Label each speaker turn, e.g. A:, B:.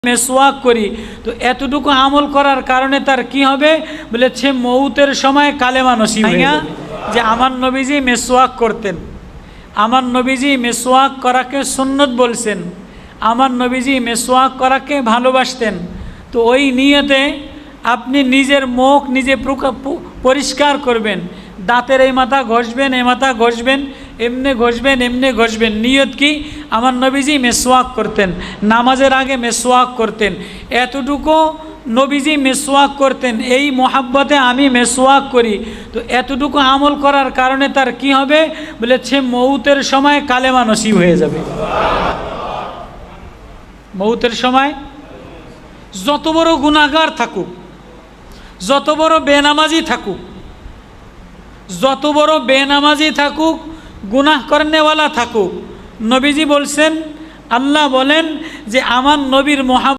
A: মেসওয়াক করি, তো এতটুকু আমল করার কারণে তার কি হবে বলে সে মউতের সময় কালেমা নসিব হয়ে যাবে। যে আমার নবীজি মেসওয়াক করতেন, আমার নবীজি মেসওয়াক করাকে সুন্নত বলছেন, আমার নবীজি মেসওয়াক করাকে ভালোবাসতেন। তো ওই নিয়তে আপনি নিজের মুখ নিজে পরিষ্কার করবেন, দাঁতের এই মাথা ঘষবেন, এই মাথা ঘষবেন, এমনি ঘষবেন, এমনি ঘষবেন। নিয়ত কি? আমার নবীজি মেসওয়াক করতেন, নামাজের আগে মেসওয়াক করতেন, এতটুকু নবীজি মেসওয়াক করতেন, এই মোহাব্বতে আমি মেসওয়াক করি। তো এতটুকু আমল করার কারণে তার কি হবে বলে সে মউতের সময় কালেমা নসিব হয়ে যাবে। মউতের সময় যত বড় গুনাহগার থাকুক, যত বড় বেনামাজি থাকুক, যত বড় বেনামাজি থাকুক, গুনাহ করনেওয়ালা থাকুক, নবীজি বলছেন, আল্লাহ বলেন যে আমার নবীর